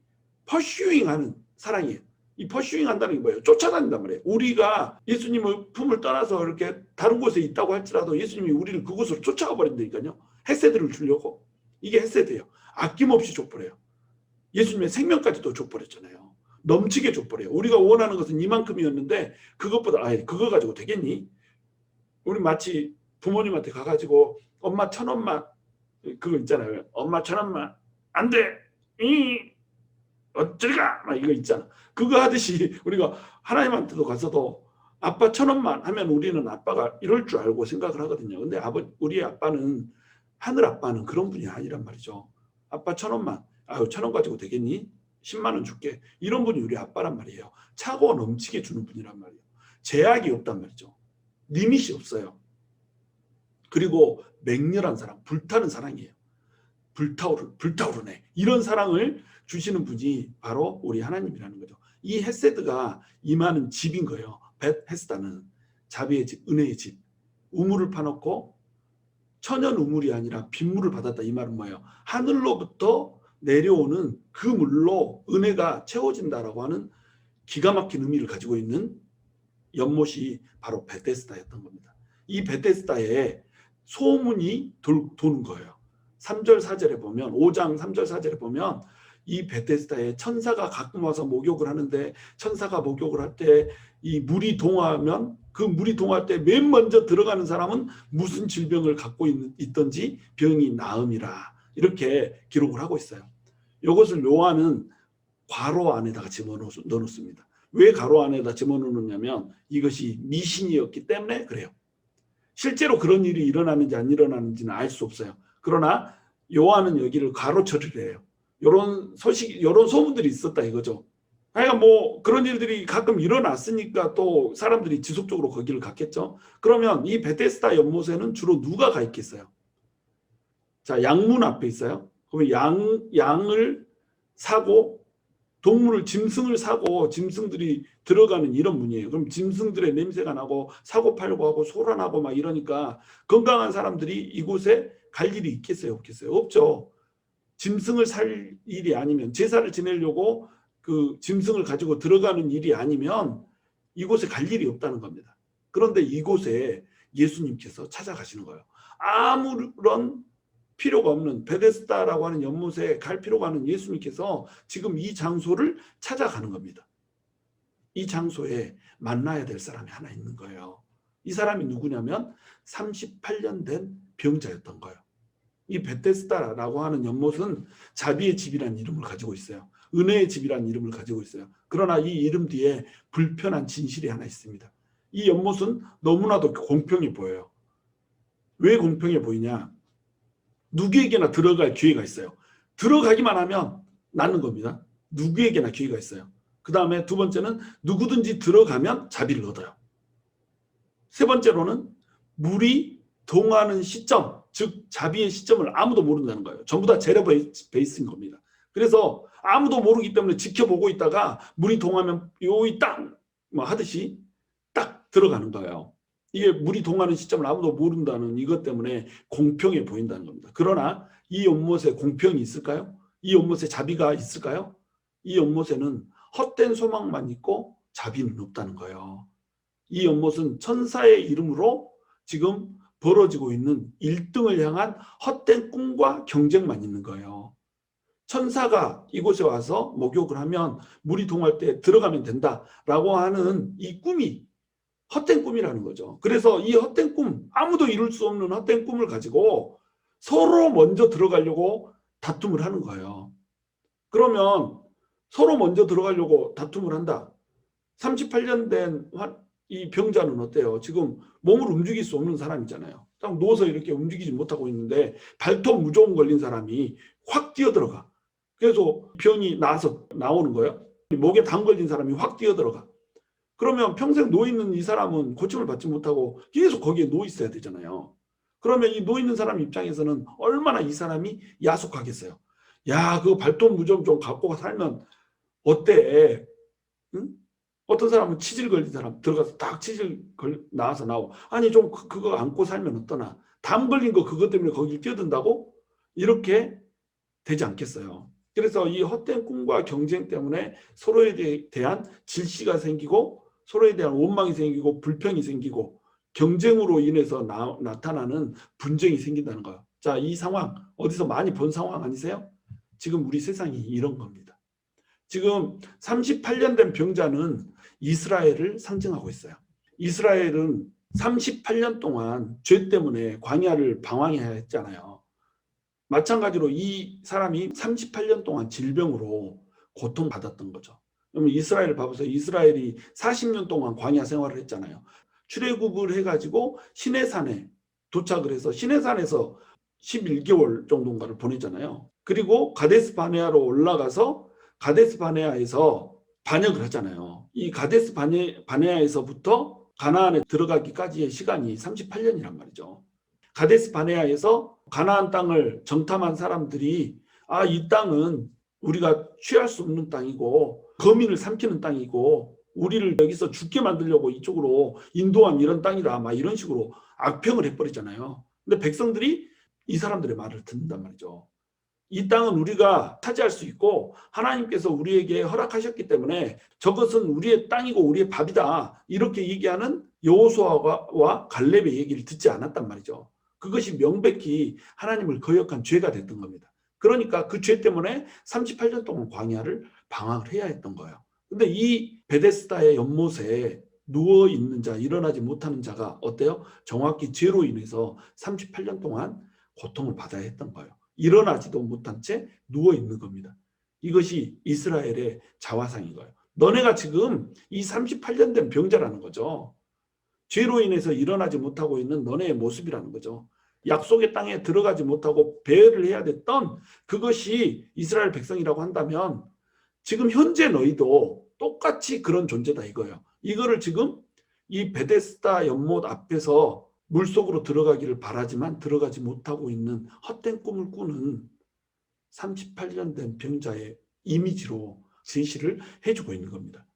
퍼슈잉하는 사랑이에요. 이 퍼슈잉 한다는 게 뭐예요? 쫓아다닌단 말이에요. 우리가 예수님의 품을 떠나서 이렇게 다른 곳에 있다고 할지라도 예수님이 우리를 그곳으로 쫓아가 버린다니까요. 헤세드를 주려고. 이게 헤세드예요. 아낌없이 줘버려요. 예수님의 생명까지도 줘버렸잖아요. 넘치게 줘버려요. 우리가 원하는 것은 이만큼이었는데 그것보다 그거 가지고 되겠니? 우리 마치 부모님한테 가가지고 엄마 1,000원만 그거 있잖아요. 엄마 1,000원만 안 돼. 어쩌리가 막 이거 있잖아. 그거 하듯이 우리가 하나님한테도 가서도 아빠 1,000원만 하면 우리는 아빠가 이럴 줄 알고 생각을 하거든요. 근데 우리의 아빠는 하늘 아빠는 그런 분이 아니란 말이죠. 아빠 1,000원만 1,000원 가지고 되겠니? 10만 원 줄게. 이런 분이 우리 아빠란 말이에요. 차고 넘치게 주는 분이란 말이에요. 제약이 없단 말이죠. 리밋이 없어요. 그리고 맹렬한 사랑, 불타는 사랑이에요. 불타오르네. 이런 사랑을 주시는 분이 바로 우리 하나님이라는 거죠. 이 헤세드가 임하는 집인 거예요. 벳헤스다는 자비의 집, 은혜의 집. 우물을 파놓고 천연 우물이 아니라 빗물을 받았다. 이 말은 뭐예요? 하늘로부터 내려오는 그 물로 은혜가 채워진다라고 하는 기가 막힌 의미를 가지고 있는 연못이 바로 베데스다였던 겁니다. 이 베데스다에 소문이 도는 거예요. 3절 4절에 보면 5장 3절 4절에 보면 이 베데스다에 천사가 가끔 와서 목욕을 하는데 천사가 목욕을 할 때 이 물이 동하면 그 물이 동할 때 맨 먼저 들어가는 사람은 무슨 질병을 갖고 있던지 병이 나음이라 이렇게 기록을 하고 있어요. 이것을 요한은 괄호 안에다가 집어넣습니다. 왜 괄호 안에다 집어넣느냐면 이것이 미신이었기 때문에 그래요. 실제로 그런 일이 일어나는지 안 일어나는지는 알 수 없어요. 그러나 요한은 여기를 괄호 처리를 해요. 이런 소문들이 있었다 이거죠. 그러니까 뭐 그런 일들이 가끔 일어났으니까 또 사람들이 지속적으로 거기를 갔겠죠. 그러면 이 베데스다 연못에는 주로 누가 가 있겠어요? 자, 양문 앞에 있어요. 그러면 양을 사고 짐승을 사고 짐승들이 들어가는 이런 문이에요. 그럼 짐승들의 냄새가 나고 사고 팔고 하고 소란하고 막 이러니까 건강한 사람들이 이곳에 갈 일이 있겠어요? 없겠어요? 없죠. 짐승을 살 일이 아니면 제사를 지내려고 그 짐승을 가지고 들어가는 일이 아니면 이곳에 갈 일이 없다는 겁니다. 그런데 이곳에 예수님께서 찾아가시는 거예요. 아무런 필요가 없는 베데스다라고 하는 연못에 갈 필요가 없는 예수님께서 지금 이 장소를 찾아가는 겁니다. 이 장소에 만나야 될 사람이 하나 있는 거예요. 이 사람이 누구냐면 38년 된 병자였던 거예요. 이 베데스다라고 하는 연못은 자비의 집이라는 이름을 가지고 있어요. 은혜의 집이라는 이름을 가지고 있어요. 그러나 이 이름 뒤에 불편한 진실이 하나 있습니다. 이 연못은 너무나도 공평해 보여요. 왜 공평해 보이냐? 누구에게나 들어갈 기회가 있어요. 들어가기만 하면 낫는 겁니다. 누구에게나 기회가 있어요. 그 다음에 두 번째는 누구든지 들어가면 자비를 얻어요. 세 번째로는 물이 동하는 시점, 즉 자비의 시점을 아무도 모른다는 거예요. 전부 다 제로 베이스인 겁니다. 그래서 아무도 모르기 때문에 지켜보고 있다가 물이 동하면 요이 딱 뭐 하듯이 딱 들어가는 거예요. 이게 물이 동하는 시점을 아무도 모른다는 이것 때문에 공평해 보인다는 겁니다. 그러나 이 연못에 공평이 있을까요? 이 연못에 자비가 있을까요? 이 연못에는 헛된 소망만 있고 자비는 없다는 거예요. 이 연못은 천사의 이름으로 지금 벌어지고 있는 1등을 향한 헛된 꿈과 경쟁만 있는 거예요. 천사가 이곳에 와서 목욕을 하면 물이 동할 때 들어가면 된다라고 하는 이 꿈이 헛된 꿈이라는 거죠. 그래서 이 헛된 꿈, 아무도 이룰 수 없는 헛된 꿈을 가지고 서로 먼저 들어가려고 다툼을 하는 거예요. 그러면 서로 먼저 들어가려고 다툼을 한다. 38년 된 이 병자는 어때요? 지금 몸을 움직일 수 없는 사람이잖아요. 딱 누워서 이렇게 움직이지 못하고 있는데 발톱 무좀 걸린 사람이 확 뛰어들어가. 그래서 병이 나오는 거예요. 목에 담 걸린 사람이 확 뛰어들어가. 그러면 평생 누워있는 이 사람은 고침을 받지 못하고 계속 거기에 누워있어야 되잖아요. 그러면 이 누워있는 사람 입장에서는 얼마나 이 사람이 야속하겠어요. 야, 그 발톱 무좀 좀 갖고 살면 어때? 응? 어떤 사람은 치질 걸린 사람 들어가서 딱 나와서 나오고, 아니 좀 그거 안고 살면 어떠나? 담 걸린 거 그것 때문에 거기 뛰어든다고? 이렇게 되지 않겠어요. 그래서 이 헛된 꿈과 경쟁 때문에 서로에 대한 질시가 생기고 서로에 대한 원망이 생기고 불평이 생기고 경쟁으로 인해서 나타나는 분쟁이 생긴다는 거예요. 자, 이 상황 어디서 많이 본 상황 아니세요? 지금 우리 세상이 이런 겁니다. 지금 38년 된 병자는 이스라엘을 상징하고 있어요. 이스라엘은 38년 동안 죄 때문에 광야를 방황해야 했잖아요. 마찬가지로 이 사람이 38년 동안 질병으로 고통받았던 거죠. 그러면 이스라엘을 봐보세요. 이스라엘이 40년 동안 광야 생활을 했잖아요. 출애굽을 해가지고 시내산에 도착을 해서 시내산에서 11개월 정도인가를 보내잖아요. 그리고 가데스 바네아로 올라가서 가데스 바네아에서 반역을 하잖아요. 이 가데스 바네아에서부터 가나안에 들어가기까지의 시간이 38년이란 말이죠. 가데스 바네아에서 가나안 땅을 정탐한 사람들이 이 땅은 우리가 취할 수 없는 땅이고 거민을 삼키는 땅이고 우리를 여기서 죽게 만들려고 이쪽으로 인도한 이런 땅이다 막 이런 식으로 악평을 해버리잖아요. 근데 백성들이 이 사람들의 말을 듣는단 말이죠. 이 땅은 우리가 차지할 수 있고 하나님께서 우리에게 허락하셨기 때문에 저것은 우리의 땅이고 우리의 밥이다 이렇게 얘기하는 여호수아와 갈렙의 얘기를 듣지 않았단 말이죠. 그것이 명백히 하나님을 거역한 죄가 됐던 겁니다. 그러니까 그 죄 때문에 38년 동안 광야를 방황을 해야 했던 거예요. 근데 이 베데스다의 연못에 누워있는 자, 일어나지 못하는 자가 어때요? 정확히 죄로 인해서 38년 동안 고통을 받아야 했던 거예요. 일어나지도 못한 채 누워있는 겁니다. 이것이 이스라엘의 자화상인 거예요. 너네가 지금 이 38년 된 병자라는 거죠. 죄로 인해서 일어나지 못하고 있는 너네의 모습이라는 거죠. 약속의 땅에 들어가지 못하고 배회를 해야 됐던 그것이 이스라엘 백성이라고 한다면 지금 현재 너희도 똑같이 그런 존재다 이거예요. 이거를 지금 이 베데스다 연못 앞에서 물속으로 들어가기를 바라지만 들어가지 못하고 있는 헛된 꿈을 꾸는 38년 된 병자의 이미지로 제시를 해주고 있는 겁니다.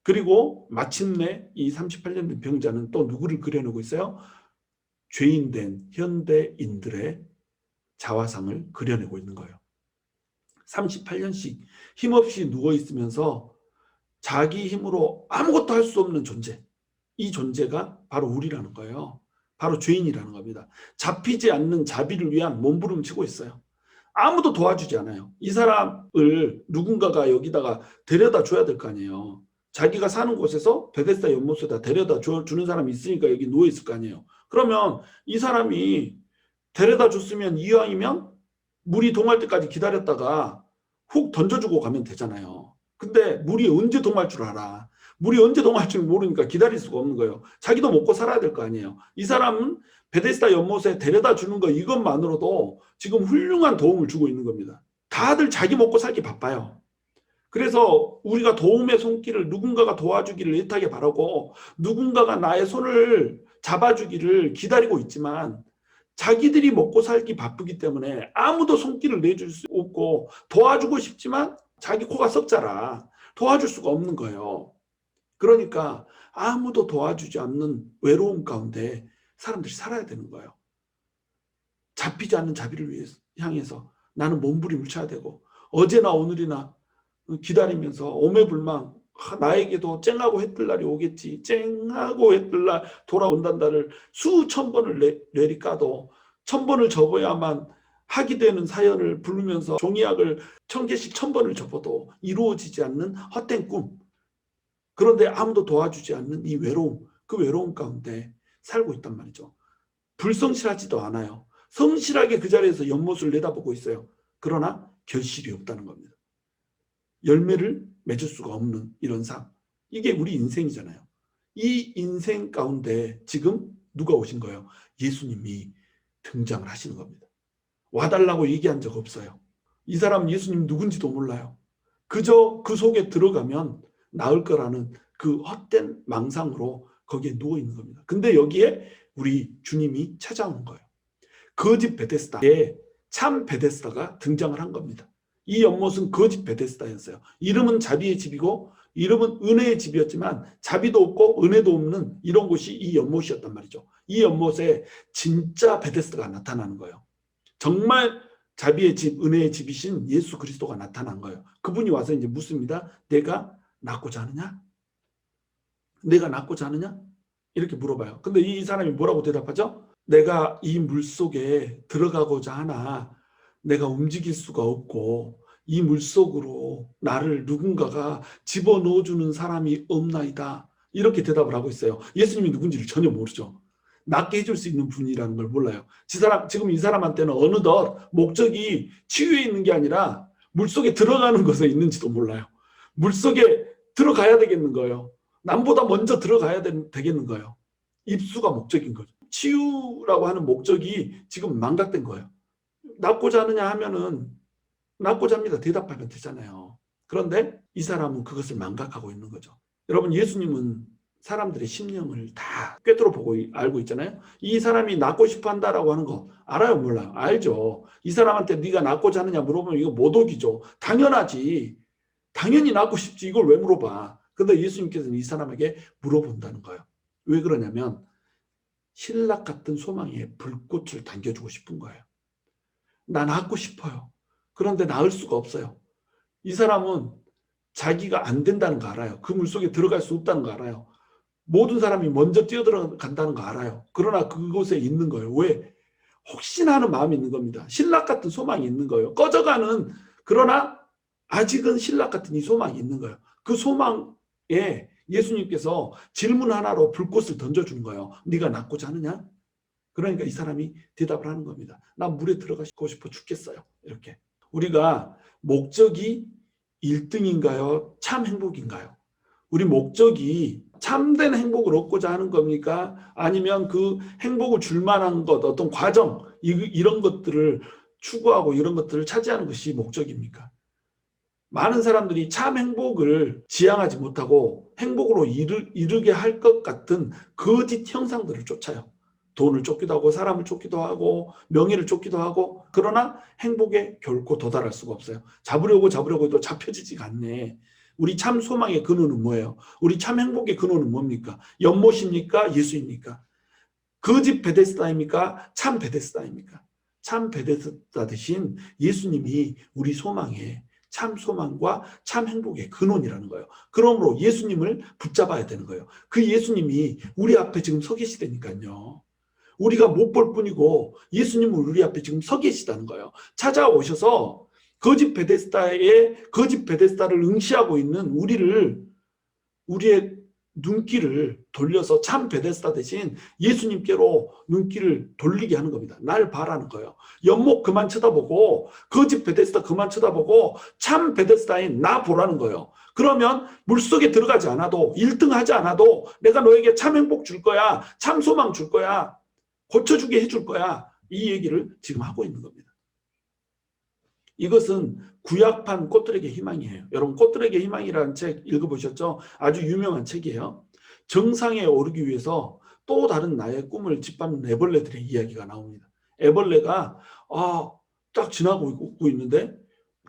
그리고 마침내 이 38년 된 병자는 또 누구를 그려내고 있어요? 죄인된 현대인들의 자화상을 그려내고 있는 거예요. 38년씩 힘없이 누워있으면서 자기 힘으로 아무것도 할 수 없는 존재, 이 존재가 바로 우리라는 거예요. 바로 죄인이라는 겁니다. 잡히지 않는 자비를 위한 몸부림치고 있어요. 아무도 도와주지 않아요. 이 사람을 누군가가 여기다가 데려다 줘야 될 거 아니에요. 자기가 사는 곳에서 베데스다 연못에다 데려다 주는 사람이 있으니까 여기 누워있을 거 아니에요. 그러면 이 사람이 데려다 줬으면 이왕이면 물이 동할 때까지 기다렸다가 훅 던져주고 가면 되잖아요. 근데 물이 언제 동할 줄 알아. 물이 언제 동할 줄 모르니까 기다릴 수가 없는 거예요. 자기도 먹고 살아야 될 거 아니에요. 이 사람은 베데스다 연못에 데려다 주는 거 이것만으로도 지금 훌륭한 도움을 주고 있는 겁니다. 다들 자기 먹고 살기 바빠요. 그래서 우리가 도움의 손길을 누군가가 도와주기를 애타게 바라고 누군가가 나의 손을 잡아주기를 기다리고 있지만 자기들이 먹고 살기 바쁘기 때문에 아무도 손길을 내줄 수 없고 도와주고 싶지만 자기 코가 썩잖아. 도와줄 수가 없는 거예요. 그러니까 아무도 도와주지 않는 외로움 가운데 사람들이 살아야 되는 거예요. 잡히지 않는 자비를 향해서 나는 몸부림을 쳐야 되고 어제나 오늘이나 기다리면서 오매불망 나에게도 쨍하고 해뜰 날이 오겠지. 쨍하고 해뜰 날 돌아온단다를 수천 번을 내리까도 1000번을 접어야만 하게 되는 사연을 부르면서 종이약을 1000개씩 1000번을 접어도 이루어지지 않는 헛된 꿈. 그런데 아무도 도와주지 않는 이 외로움, 그 외로움 가운데 살고 있단 말이죠. 불성실하지도 않아요. 성실하게 그 자리에서 연못을 내다보고 있어요. 그러나 결실이 없다는 겁니다. 열매를 맺을 수가 없는 이런 삶. 이게 우리 인생이잖아요. 이 인생 가운데 지금 누가 오신 거예요? 예수님이 등장을 하시는 겁니다. 와달라고 얘기한 적 없어요. 이 사람 예수님 누군지도 몰라요. 그저 그 속에 들어가면 나을 거라는 그 헛된 망상으로 거기에 누워 있는 겁니다. 근데 여기에 우리 주님이 찾아오는 거예요. 거짓 베데스다에 참 베데스다가 등장을 한 겁니다. 이 연못은 거짓 베데스다였어요. 이름은 자비의 집이고 이름은 은혜의 집이었지만 자비도 없고 은혜도 없는 이런 곳이 이 연못이었단 말이죠. 이 연못에 진짜 베데스다가 나타나는 거예요. 정말 자비의 집, 은혜의 집이신 예수 그리스도가 나타난 거예요. 그분이 와서 이제 묻습니다. 내가 낫고자 하느냐? 내가 낫고자 하느냐? 이렇게 물어봐요. 근데 이 사람이 뭐라고 대답하죠? 내가 이 물속에 들어가고자 하나 내가 움직일 수가 없고 이 물속으로 나를 누군가가 집어넣어주는 사람이 없나이다. 이렇게 대답을 하고 있어요. 예수님이 누군지를 전혀 모르죠. 낫게 해줄 수 있는 분이라는 걸 몰라요. 지금 이 사람한테는 어느덧 목적이 치유에 있는 게 아니라 물속에 들어가는 것에 있는지도 몰라요. 물속에 들어가야 되겠는 거예요. 남보다 먼저 들어가야 되겠는 거예요. 입수가 목적인 거죠. 치유라고 하는 목적이 지금 망각된 거예요. 낫고자 하느냐 하면은 낫고자 합니다. 대답하면 되잖아요. 그런데 이 사람은 그것을 망각하고 있는 거죠. 여러분, 예수님은 사람들의 심령을 다 꿰뚫어 보고 알고 있잖아요. 이 사람이 낫고 싶어 한다라고 하는 거 알아요? 몰라요? 알죠. 이 사람한테 네가 낫고자 하느냐 물어보면 이거 모독이죠. 당연하지. 당연히 낫고 싶지. 이걸 왜 물어봐. 근데 예수님께서는 이 사람에게 물어본다는 거예요. 왜 그러냐면 신락 같은 소망에 불꽃을 당겨주고 싶은 거예요. 나 낫고 싶어요. 그런데 나을 수가 없어요. 이 사람은 자기가 안 된다는 거 알아요. 그 물속에 들어갈 수 없다는 거 알아요. 모든 사람이 먼저 뛰어들어간다는 거 알아요. 그러나 그곳에 있는 거예요. 왜? 혹시나 하는 마음이 있는 겁니다. 신락 같은 소망이 있는 거예요. 꺼져가는, 그러나 아직은 신락 같은 이 소망이 있는 거예요. 그 소망에 예수님께서 질문 하나로 불꽃을 던져준 거예요. 네가 낫고자 하느냐? 그러니까 이 사람이 대답을 하는 겁니다. 나 물에 들어가고 싶어 죽겠어요. 이렇게. 우리가 목적이 1등인가요? 참 행복인가요? 우리 목적이 참된 행복을 얻고자 하는 겁니까? 아니면 그 행복을 줄 만한 것, 어떤 과정, 이런 것들을 추구하고 이런 것들을 차지하는 것이 목적입니까? 많은 사람들이 참 행복을 지향하지 못하고 행복으로 이르게 할 것 같은 거짓 형상들을 쫓아요. 돈을 쫓기도 하고 사람을 쫓기도 하고 명예를 쫓기도 하고, 그러나 행복에 결코 도달할 수가 없어요. 잡으려고 해도 잡혀지지가 않네. 우리 참 소망의 근원은 뭐예요? 우리 참 행복의 근원은 뭡니까? 연못입니까? 예수입니까? 거짓 베데스다입니까? 참 베데스다입니까? 참 베데스다 대신 예수님이 우리 소망의 참 소망과 참 행복의 근원이라는 거예요. 그러므로 예수님을 붙잡아야 되는 거예요. 그 예수님이 우리 앞에 지금 서 계시다니까요. 우리가 못 볼 뿐이고 예수님은 우리 앞에 지금 서 계시다는 거예요. 찾아오셔서 거짓 베데스다를 응시하고 있는 우리의 눈길을 돌려서 참 베데스다 대신 예수님께로 눈길을 돌리게 하는 겁니다. 날 바라는 거예요. 연못 그만 쳐다보고 거짓 베데스다 그만 쳐다보고 참 베데스다인 나 보라는 거예요. 그러면 물속에 들어가지 않아도 1등 하지 않아도 내가 너에게 참 행복 줄 거야. 참 소망 줄 거야. 고쳐주게 해줄 거야. 이 얘기를 지금 하고 있는 겁니다. 이것은 구약판 꽃들에게 희망이에요. 여러분 꽃들에게 희망이라는 책 읽어보셨죠? 아주 유명한 책이에요. 정상에 오르기 위해서 또 다른 나의 꿈을 짓밟는 애벌레들의 이야기가 나옵니다. 애벌레가 딱 지나고 있는데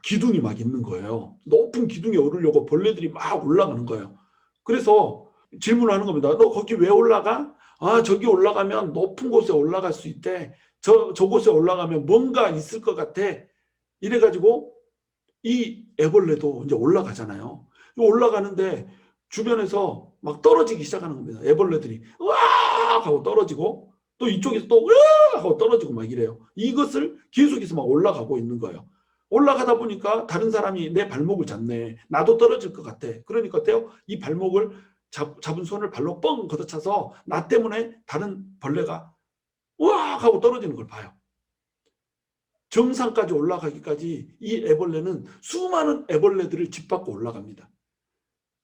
기둥이 막 있는 거예요. 높은 기둥에 오르려고 벌레들이 막 올라가는 거예요. 그래서 질문을 하는 겁니다. 너 거기 왜 올라가? 저기 올라가면 높은 곳에 올라갈 수 있대. 저곳에 올라가면 뭔가 있을 것 같아. 이래가지고 이 애벌레도 이제 올라가잖아요. 올라가는데 주변에서 막 떨어지기 시작하는 겁니다. 애벌레들이 으악 하고 떨어지고 또 이쪽에서 또 으악 하고 떨어지고 막 이래요. 이것을 계속해서 막 올라가고 있는 거예요. 올라가다 보니까 다른 사람이 내 발목을 잡네. 나도 떨어질 것 같아. 그러니까 어때요? 이 발목을 잡은 손을 발로 뻥 걷어차서 나 때문에 다른 벌레가 으악 하고 떨어지는 걸 봐요. 정상까지 올라가기까지 이 애벌레는 수많은 애벌레들을 짓밟고 올라갑니다.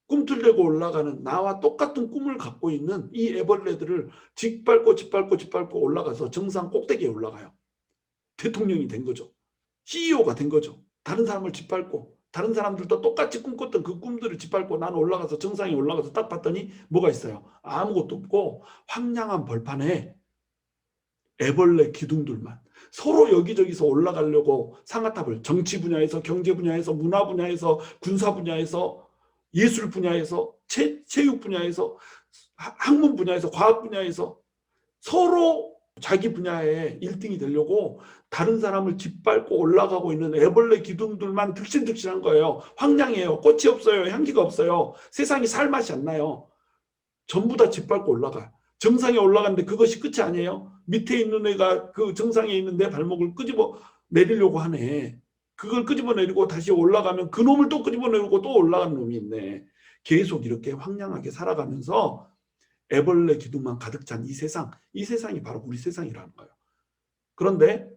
꿈틀대고 올라가는 나와 똑같은 꿈을 갖고 있는 이 애벌레들을 짓밟고 올라가서 정상 꼭대기에 올라가요. 대통령이 된 거죠. CEO가 된 거죠. 다른 사람을 짓밟고 다른 사람들도 똑같이 꿈꿨던 그 꿈들을 짓밟고 나는 올라가서 정상에 올라가서 딱 봤더니 뭐가 있어요? 아무것도 없고 황량한 벌판에 애벌레 기둥들만 서로 여기저기서 올라가려고 상아탑을 정치 분야에서 경제 분야에서 문화 분야에서 군사 분야에서 예술 분야에서 체육 분야에서 학문 분야에서 과학 분야에서 서로 자기 분야에 1등이 되려고 다른 사람을 짓밟고 올라가고 있는 애벌레 기둥들만 득실득실한 거예요. 황량해요. 꽃이 없어요. 향기가 없어요. 세상이 살맛이 안 나요. 전부 다 짓밟고 올라가요. 정상에 올라갔는데 그것이 끝이 아니에요. 밑에 있는 애가 그 정상에 있는 내 발목을 끄집어 내리려고 하네. 그걸 끄집어 내리고 다시 올라가면 그 놈을 또 끄집어 내리고 또 올라가는 놈이 있네. 계속 이렇게 황량하게 살아가면서 애벌레 기둥만 가득 찬 이 세상이 바로 우리 세상이라는 거예요. 그런데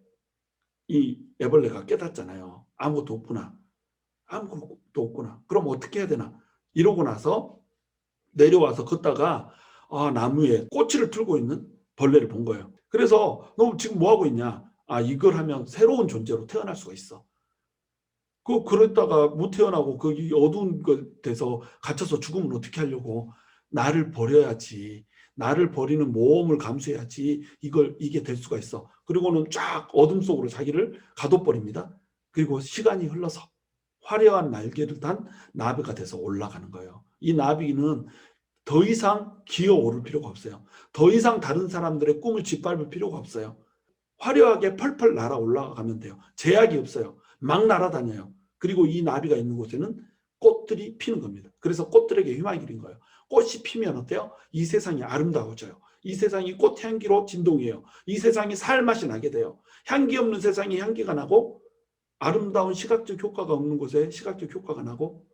이 애벌레가 깨닫잖아요. 아무것도 없구나. 그럼 어떻게 해야 되나? 이러고 나서 내려와서 걷다가 나무에 꼬치를 틀고 있는 벌레를 본 거예요. 그래서 너 지금 뭐 하고 있냐? 이걸 하면 새로운 존재로 태어날 수가 있어. 그랬다가 못 태어나고 거기 어두운 곳에서 갇혀서 죽으면 어떻게 하려고? 나를 버려야지. 나를 버리는 모험을 감수해야지 이게 될 수가 있어. 그리고는 쫙 어둠 속으로 자기를 가둬버립니다. 그리고 시간이 흘러서 화려한 날개를 단 나비가 돼서 올라가는 거예요. 이 나비는 더 이상 기어오를 필요가 없어요. 더 이상 다른 사람들의 꿈을 짓밟을 필요가 없어요. 화려하게 펄펄 날아 올라가면 돼요. 제약이 없어요. 막 날아다녀요. 그리고 이 나비가 있는 곳에는 꽃들이 피는 겁니다. 그래서 꽃들에게 희망이 있는 거예요. 꽃이 피면 어때요? 이 세상이 아름다워져요. 이 세상이 꽃향기로 진동해요. 이 세상이 살맛이 나게 돼요. 향기 없는 세상에 향기가 나고 아름다운 시각적 효과가 없는 곳에 시각적 효과가 나고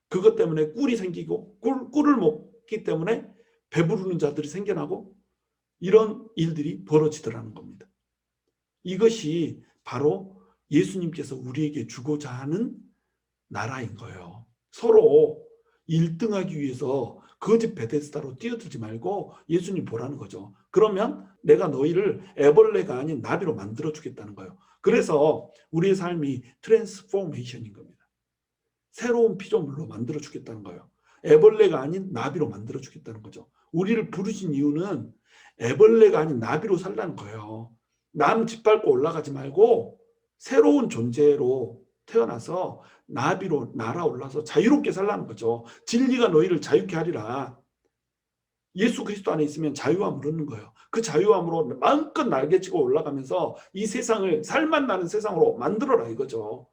그것 때문에 꿀이 생기고 꿀을 먹기 때문에 배부르는 자들이 생겨나고 이런 일들이 벌어지더라는 겁니다. 이것이 바로 예수님께서 우리에게 주고자 하는 나라인 거예요. 서로 1등하기 위해서 거짓 베데스다로 뛰어들지 말고 예수님 보라는 거죠. 그러면 내가 너희를 애벌레가 아닌 나비로 만들어 주겠다는 거예요. 그래서 우리의 삶이 트랜스포메이션인 겁니다. 새로운 피조물로 만들어 주겠다는 거예요. 애벌레가 아닌 나비로 만들어 주겠다는 거죠. 우리를 부르신 이유는 애벌레가 아닌 나비로 살라는 거예요. 남 짓밟고 올라가지 말고 새로운 존재로 태어나서 나비로 날아올라서 자유롭게 살라는 거죠. 진리가 너희를 자유케 하리라. 예수 그리스도 안에 있으면 자유함을 얻는 거예요. 그 자유함으로 마음껏 날개치고 올라가면서 이 세상을 살맛 나는 세상으로 만들어라 이거죠.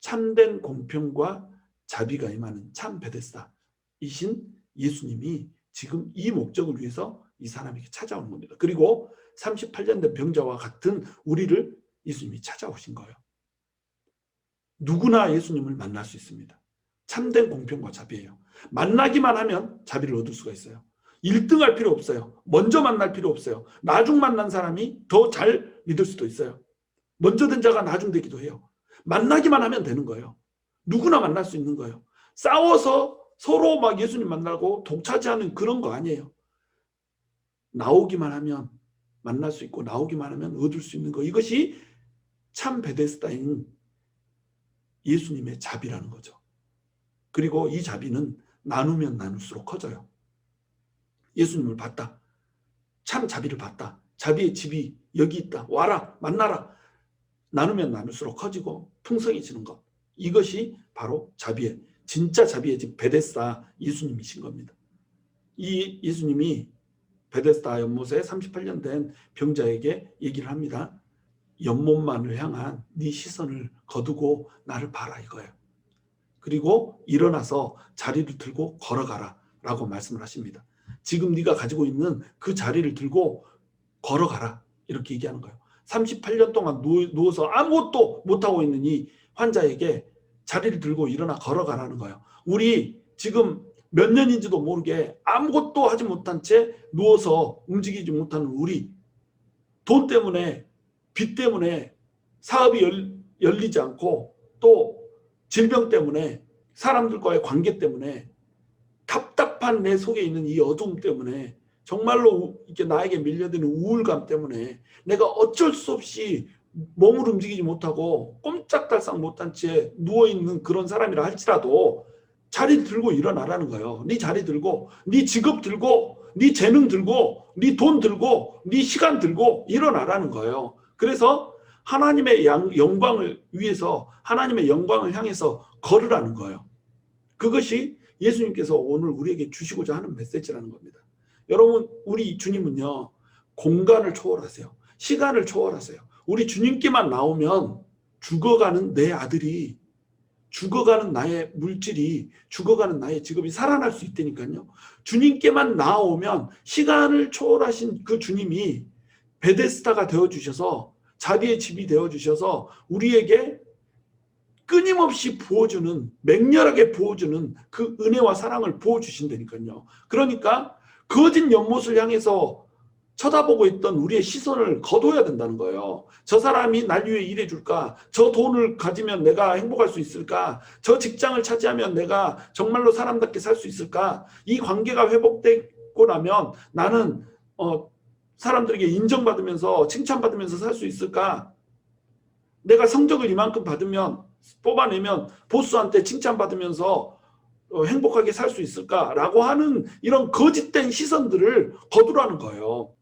참된 공평과 자비가 임하는 참 베데스다이신 예수님이 지금 이 목적을 위해서 이 사람에게 찾아오는 겁니다. 그리고 38년 된 병자와 같은 우리를 예수님이 찾아오신 거예요. 누구나 예수님을 만날 수 있습니다. 참된 공평과 자비예요. 만나기만 하면 자비를 얻을 수가 있어요. 1등할 필요 없어요. 먼저 만날 필요 없어요. 나중 만난 사람이 더 잘 믿을 수도 있어요. 먼저 된 자가 나중 되기도 해요. 만나기만 하면 되는 거예요. 누구나 만날 수 있는 거예요. 싸워서 서로 막 예수님 만나고 독차지하는 그런 거 아니에요. 나오기만 하면 만날 수 있고 나오기만 하면 얻을 수 있는 거. 이것이 참 베데스다인 예수님의 자비라는 거죠. 그리고 이 자비는 나누면 나눌수록 커져요. 예수님을 봤다. 참 자비를 봤다. 자비의 집이 여기 있다. 와라, 만나라. 나누면 나눌수록 커지고 풍성해지는 것. 이것이 바로 자비의, 진짜 자비의 집 베데스다 예수님이신 겁니다. 이 예수님이 베데스다 연못에 38년 된 병자에게 얘기를 합니다. 연못만을 향한 네 시선을 거두고 나를 봐라 이거예요. 그리고 일어나서 자리를 들고 걸어가라 라고 말씀을 하십니다. 지금 네가 가지고 있는 그 자리를 들고 걸어가라 이렇게 얘기하는 거예요. 38년 동안 누워서 아무것도 못하고 있는 이 환자에게 자리를 들고 일어나 걸어가라는 거예요. 우리 지금 몇 년인지도 모르게 아무것도 하지 못한 채 누워서 움직이지 못하는 우리, 돈 때문에, 빚 때문에 사업이 열리지 않고, 또 질병 때문에, 사람들과의 관계 때문에, 답답한 내 속에 있는 이 어두움 때문에, 정말로 이렇게 나에게 밀려드는 우울감 때문에 내가 어쩔 수 없이 몸을 움직이지 못하고 꼼짝달싹 못한 채 누워있는 그런 사람이라 할지라도 자리 들고 일어나라는 거예요. 네 자리 들고, 네 직업 들고, 네 재능 들고, 네 돈 들고, 네 시간 들고 일어나라는 거예요. 그래서 하나님의 영광을 위해서, 하나님의 영광을 향해서 걸으라는 거예요. 그것이 예수님께서 오늘 우리에게 주시고자 하는 메시지라는 겁니다. 여러분, 우리 주님은요, 공간을 초월하세요. 시간을 초월하세요. 우리 주님께만 나오면 죽어가는 내 아들이, 죽어가는 나의 물질이, 죽어가는 나의 직업이 살아날 수 있다니까요. 주님께만 나오면 시간을 초월하신 그 주님이 베데스다가 되어주셔서, 자비의 집이 되어주셔서 우리에게 끊임없이 부어주는, 맹렬하게 부어주는 그 은혜와 사랑을 부어주신다니까요. 그러니까 거짓 연못을 향해서 쳐다보고 있던 우리의 시선을 거둬야 된다는 거예요. 저 사람이 날 위해 일해줄까? 저 돈을 가지면 내가 행복할 수 있을까? 저 직장을 차지하면 내가 정말로 사람답게 살 수 있을까? 이 관계가 회복되고 나면 나는 사람들에게 인정받으면서 칭찬받으면서 살 수 있을까? 내가 성적을 이만큼 받으면, 뽑아내면 보스한테 칭찬받으면서 행복하게 살 수 있을까라고 하는 이런 거짓된 시선들을 거두라는 거예요.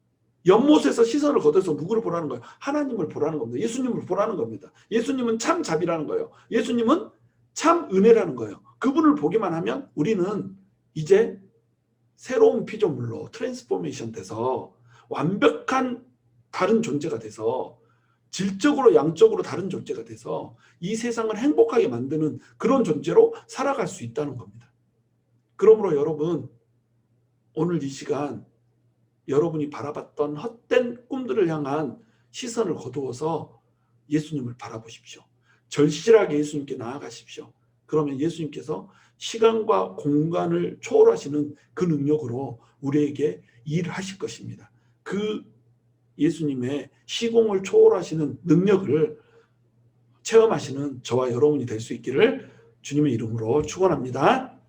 연못에서 시선을 거둬서 누구를 보라는 거예요? 하나님을 보라는 겁니다. 예수님을 보라는 겁니다. 예수님은 참 자비라는 거예요. 예수님은 참 은혜라는 거예요. 그분을 보기만 하면 우리는 이제 새로운 피조물로 트랜스포메이션 돼서 완벽한 다른 존재가 돼서, 질적으로 양적으로 다른 존재가 돼서 이 세상을 행복하게 만드는 그런 존재로 살아갈 수 있다는 겁니다. 그러므로 여러분, 오늘 이 시간 여러분이 바라봤던 헛된 꿈들을 향한 시선을 거두어서 예수님을 바라보십시오. 절실하게 예수님께 나아가십시오. 그러면 예수님께서 시간과 공간을 초월하시는 그 능력으로 우리에게 일하실 것입니다. 그 예수님의 시공을 초월하시는 능력을 체험하시는 저와 여러분이 될 수 있기를 주님의 이름으로 축원합니다.